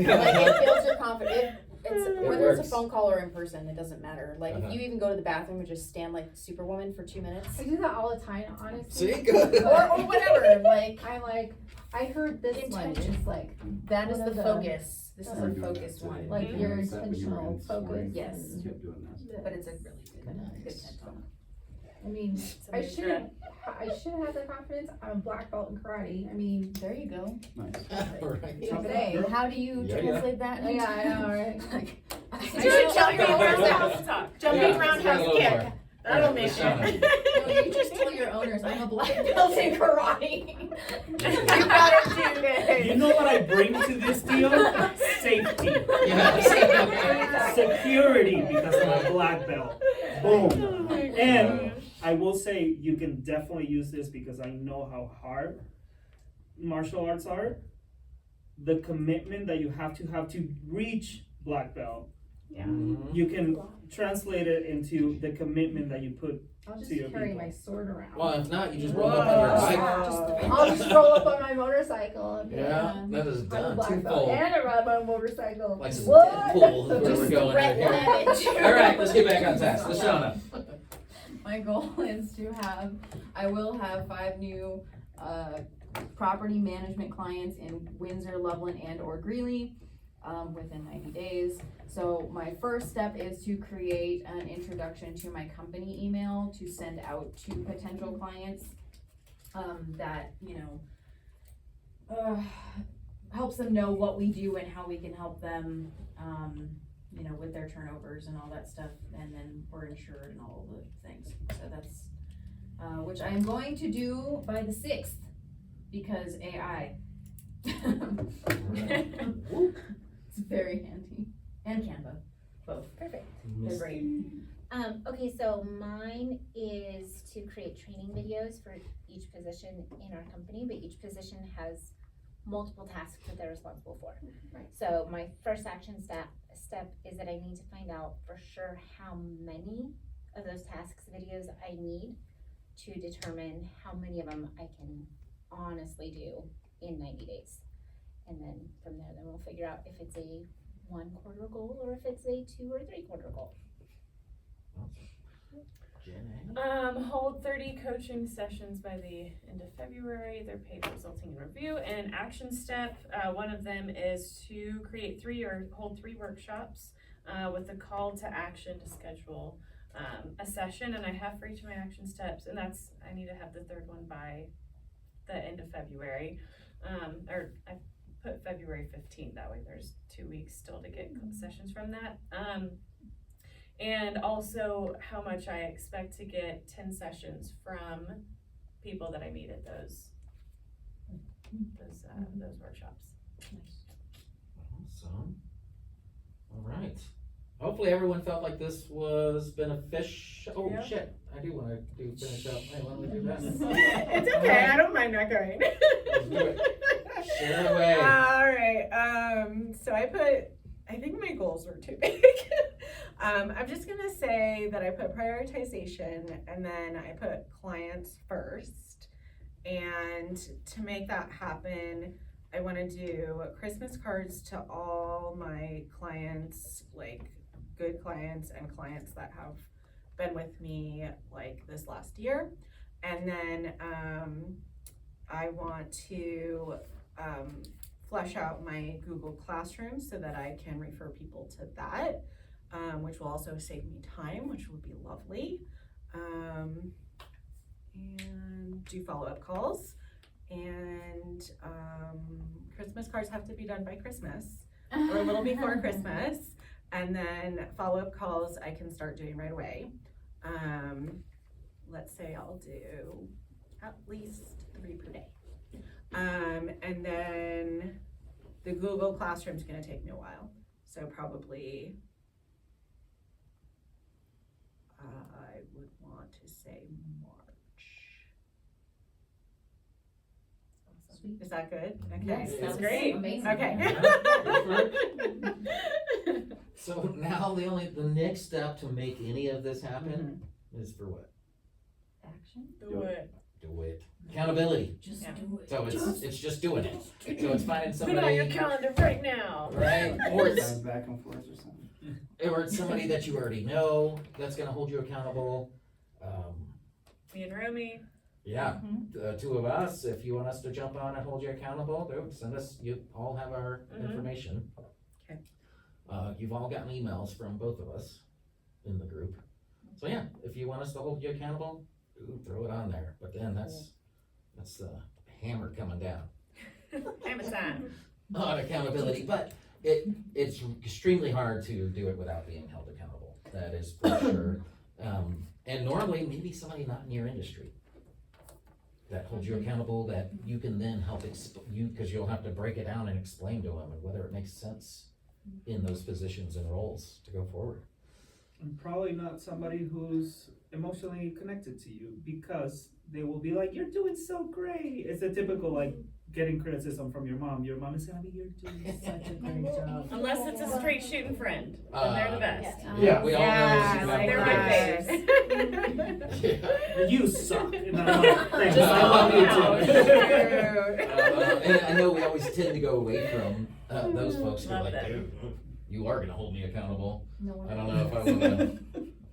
Like it builds your confidence. It's It whether it's works. a phone call or in person, it doesn't matter. Like Uh-huh. if you even go to the bathroom and just stand like Superwoman for 2 minutes, I do that all the time, honestly. See, good. or whatever. Like I'm like, I heard this one, Intention. it's like, that is One the of the- focus. This is We were a doing that focused today. one. like your Is that when you were intentional in this focus. morning? Yes. You kept doing this. But it's a really good Nice. TED talk. I mean, I should have the confidence, I'm a black belt in karate, I mean, There you go. Nice. Right. today. How do you Yeah, yeah. translate that? Yeah, I know, right? Like, Do a jumping roundhouse talk. Jumping Yeah, roundhouse a little kick. more. That'll make Shauna. it. No, you just tell your owners I'm a black belt in karate. You gotta do this. You know what I bring to this deal? Safety. Yes. Security, because I'm a black belt. Boom. Oh my And gosh. I will say you can definitely use this because I know how hard martial arts are. The commitment that you have to reach black belt. Yeah. Mhm. You can translate it into the commitment that you put. I'll just To your carry people. my sword around. Well, if not, you just roll up on your bike. I'll just roll up on my motorcycle and be Yeah, that is I'm a done. black belt Twofold. and I ride my motorcycle. Like some What? Deadpool, where we're going right here. Alright, let's get back on task. Lashana. My goal is to I will have 5 new, property management clients in Windsor, Loveland, and or Greeley, within 90 days. So my first step is to create an introduction to my company email to send out to potential clients, that, helps them know what we do and how we can help them, with their turnovers and all that stuff, and then we're insured and all the things. So that's, which I am going to do by the 6th, because AI. It's very handy, and Canva, both, Perfect. they're great. Okay, so mine is to create training videos for each position in our company, but each position has multiple tasks that they're responsible for. Right. So my first action step is that I need to find out for sure how many of those tasks videos I need to determine how many of them I can honestly do in 90 days. And then from there, then we'll figure out if it's a 1 quarter goal or if it's a 2 or 3 quarter goal. Jen, Hold 30 coaching sessions by the end of February. They're paid, resulting in review. And action step, one of them is to hold 3 workshops with a call to action to schedule a session. And I have for each of my action steps, and I need to have the 3rd one by the end of February. Or I put February 15th, that way there's 2 weeks still to get sessions from that. And also how much I expect to get 10 sessions from people that I meet at those workshops. awesome. All right. Hopefully everyone felt like this was beneficial. Oh, Yeah. shit. I do want to finish up. Hey, why don't we do that? It's okay, I don't mind not going. Let's do it. Share away. Alright, so I think my goals were too big. I'm just gonna say that I put prioritization and then I put clients first. And to make that happen, I wanna do Christmas cards to all my clients, like good clients and clients that have been with me like this last year. And then I want to flesh out my Google Classroom so that I can refer people to that, which will also save me time, which would be lovely. And do follow-up calls. And Christmas cards have to be done by Christmas or a little before Christmas. And then follow-up calls I can start doing right away. Let's say I'll do at least 3 per day. And then the Google Classroom's gonna take me a while. So probably, I would want to say March. Is that good? Okay, Yes, that's that was great. amazing. Okay. So now the next step to make any of this happen is for what? Action. Do it. Do it. Accountability. Just Yeah. do it. So it's just doing it. So it's finding Put it on your somebody, calendar right now. right? Or it's Sounds back and forth or something. or it's somebody that you already know that's gonna hold you accountable. Me and Romy. Yeah, the 2 of us, if you want us to jump on and hold you accountable, dude, send us, you all have our information. Okay. You've all gotten emails from both of us in the group. So yeah, if you want us to hold you accountable, dude, throw it on there, but then that's the hammer coming down Hammer time. on accountability, but it's extremely hard to do it without being held accountable, that is for sure. And normally, maybe somebody not in your industry that holds you accountable, that you can then help because you'll have to break it down and explain to them and whether it makes sense in those positions and roles to go forward. And probably not somebody who's emotionally connected to you, because they will be like, you're doing so great. It's a typical like getting criticism from your mom. Your mom is gonna be, you're doing such a great job. Unless it's a straight shooting friend, then they're the best. Yeah, we all know. Yeah, that they're one. my faves. Yeah. You suck. And I'm like, thanks, Just I love you call too. And I know we always tend to go away from those folks who are Love like, that. dude, you are gonna hold me accountable. No one I don't know if I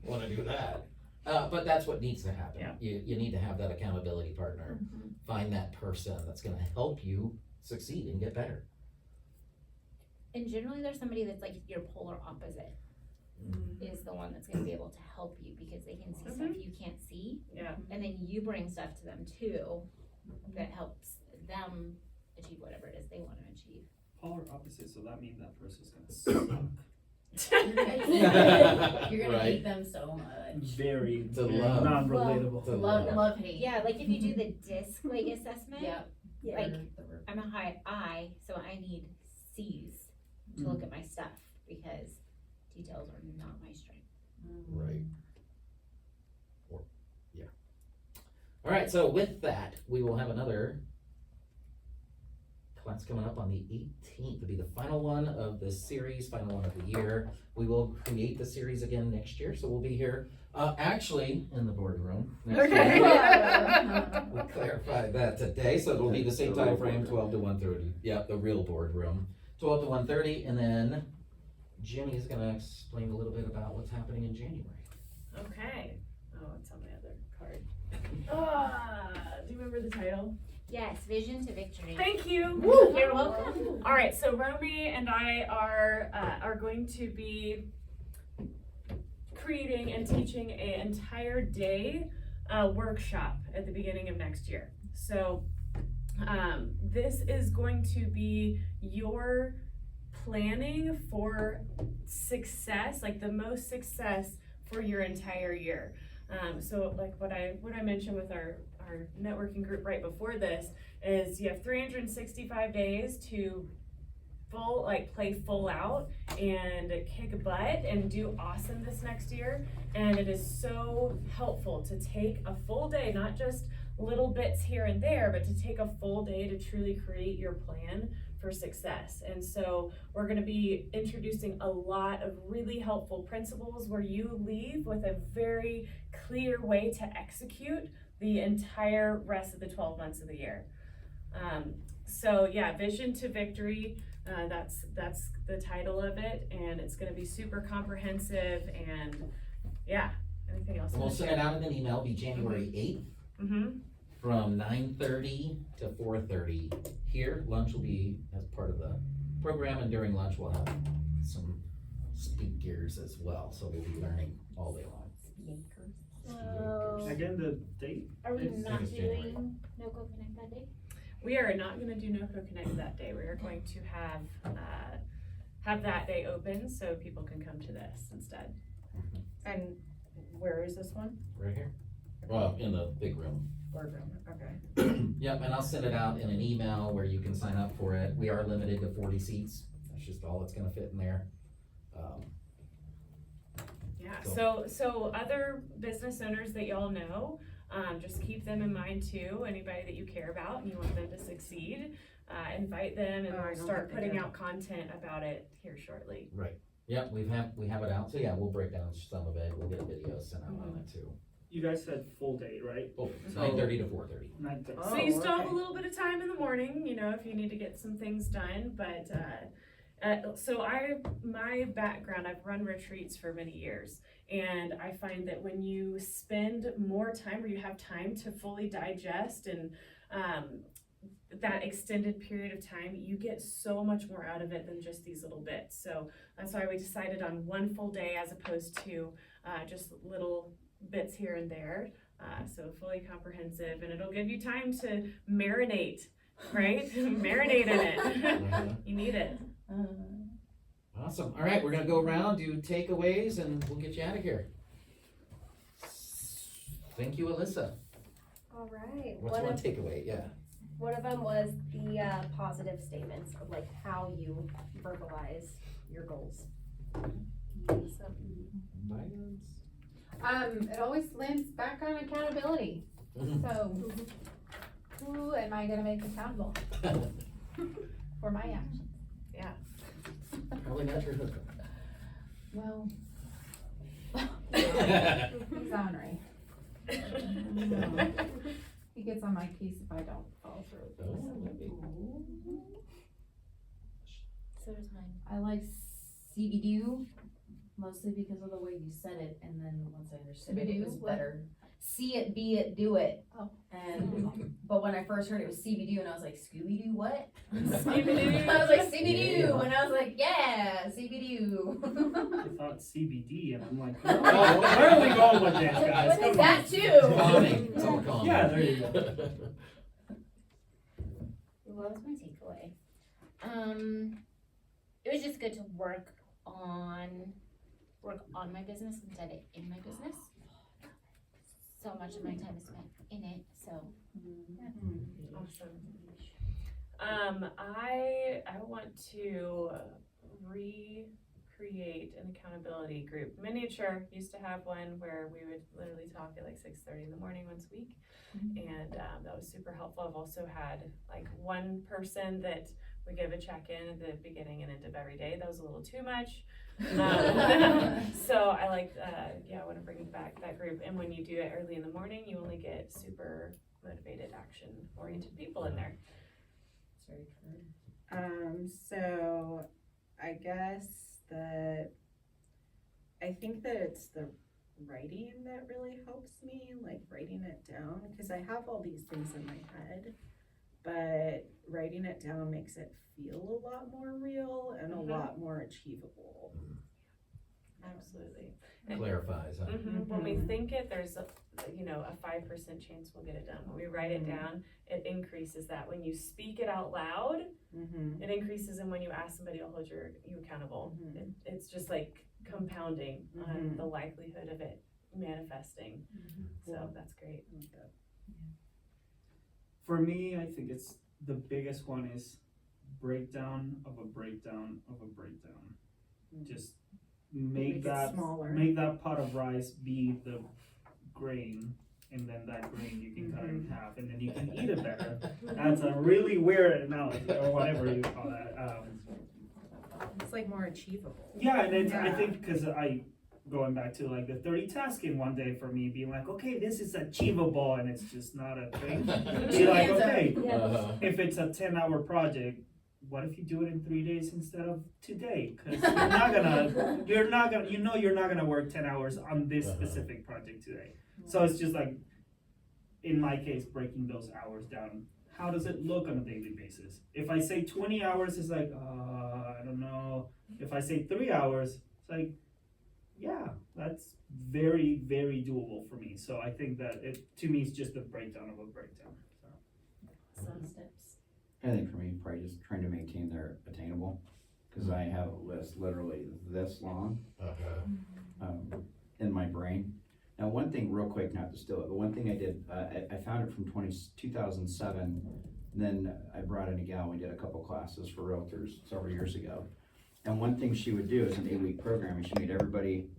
wanna do that. But that's what needs to happen. Yeah. You need to have that accountability partner. Find that person that's gonna help you succeed and get better. And generally there's somebody that's like your polar opposite is the one that's gonna be able to help you because they can see stuff you can't see. Yeah. And then you bring stuff to them too that helps them achieve whatever it is they wanna achieve. Polar opposite, so that means that person's gonna suck. You're gonna Right. hate them so much. Very, To very love. non-relatable. To Love, hate. Yeah, like if you do the disc like assessment, Yep. Yeah. like I'm a high I, so I need C's to look at my stuff because details are not my strength. Right. Yeah. All right, so with that, we will have another Class coming up on the 18th to be the final one of this series, final one of the year. We will create the series again next year, so we'll be here, actually, in the boardroom next Okay. year. We clarified that today, so it'll be the same time frame, 12 to 1:30. Yep, the real boardroom, 12 to 1:30, and then Jimmy is gonna explain a little bit about what's happening in January. Okay. Oh, it's on my other card. Do you remember the title? Yes, vision to victory. Thank you. You're welcome. All right, so Romy and I are going to be creating and teaching an entire day workshop at the beginning of next year. So this is going to be your planning for success, like the most success for your entire year. So like what I mentioned with our networking group right before this is you have 365 days to play full out and kick butt and do awesome this next year. And it is so helpful to take a full day, not just little bits here and there, but to take a full day to truly create your plan for success. And so we're going to be introducing a lot of really helpful principles where you leave with a very clear way to execute the entire rest of the 12 months of the year. So yeah, Vision to Victory, that's the title of it, and it's going to be super comprehensive. And yeah, anything else? And we'll send it out in an email, be January 8th. Mm-hmm. From 9:30 to 4:30 here. Lunch will be as part of the program, and during lunch we'll have some speakers as well. So we'll be learning all day long. So, Again, the date? are we It's- not it's January. doing No Go Connect that day? We are not going to do NoCo Connect that day. We are going to have that day open so people can come to this instead. And where is this one? Right here. Well, in the big room. Boardroom, okay. Yep, and I'll send it out in an email where you can sign up for it. We are limited to 40 seats. That's just all that's gonna fit in there. Yeah, so other business owners that y'all know, just keep them in mind too. Anybody that you care about and you want them to succeed, invite them, and Oh, I we'll don't start think they putting do. out content about it here shortly. Yep, we have it out. So yeah, we'll break down some of it. We'll get a video sent out on it too. You guys said full day, right? Oh, So- 9:30 to 4:30. 9:30. So you Oh, still have a okay. little bit of time in the morning, you know, if you need to get some things done, but, so my background, I've run retreats for many years, and I find that when you spend more time, where you have time to fully digest and, that extended period of time, you get so much more out of it than just these little bits. So that's why we decided on one full day as opposed to, just little bits here and there. So fully comprehensive, and it'll give you time to marinate, right? Marinate in it. You need it. Awesome. All right, we're gonna go around, do takeaways, and we'll get you out of here. Thank you, Alyssa. All right. What's one takeaway? Yeah. One of them was the positive statements of like how you verbalize your goals. So, It always lands back on accountability. So, who am I gonna make accountable for my actions? Probably not your husband. Well, he's ornery. He gets on my case if I don't follow through. So does mine. I like CBDO, mostly because of the way you said it, and then once I understood it, it was CBDO? What? better. See it, be it, do it. Oh. And, but when I first heard it was CBDO, and I was like, Scooby-Doo what? Scooby-Doo. I was like, CBDO, Yeah. and I was like, yeah, CBDO. I thought CBD, and I'm like, oh, where are we going with this, guys? What is Come that on. too? Calming. It's all calming. Yeah, there you go. What was my takeaway? It was just good to work on my business instead of in my business. So much of my time is spent in it, so. Awesome. I want to create an accountability group. Miniature used to have one where we would literally talk at like 6:30 in the morning once a week. And that was super helpful. I've also had like one person that would give a check-in at the beginning and end of every day. That was a little too much. So I like, I want to bring back that group. And when you do it early in the morning, you only get super motivated, action-oriented people in there. It's very true. So I guess I think that it's the writing that really helps me, like writing it down, because I have all these things in my head, but writing it down makes it feel a lot more real and a lot more achievable. Absolutely. Clarifies, huh? When we think it, there's a 5% chance we'll get it done. When we write it down, it increases that. When you speak it out loud, it increases, and when you ask somebody to hold you accountable, it's just like compounding on the likelihood of it manifesting. So that's great. For me, I think it's the biggest one is breakdown of a breakdown of a breakdown. Just make that pot of rice be the grain, and then that grain you can cut it in half, and then you can eat it better. That's a really weird analogy, or whatever you call that. It's like more achievable. Yeah, and it's, I think because going back to like the 30 tasking one day for me, being like, okay, this is achievable, and it's just not a thing. Be like, okay, if it's a 10-hour project, what if you do it in 3 days instead of today? Because you're not gonna work 10 hours on this specific project today. So it's just like, in my case, breaking those hours down. How does it look on a daily basis? If I say 20 hours, it's like, I don't know. If I say 3 hours, it's like, yeah, that's very, very doable for me. So I think that to me, it's just a breakdown of a breakdown. So. Some steps. I think for me, probably just trying to maintain their attainable, because I have a list literally this long in my brain. Now, one thing real quick, not to steal it, but one thing I did, I found it from 2007, then I brought in a gal, we did a couple classes for realtors several years ago. And one thing she would do is an 8-week program, and she made everybody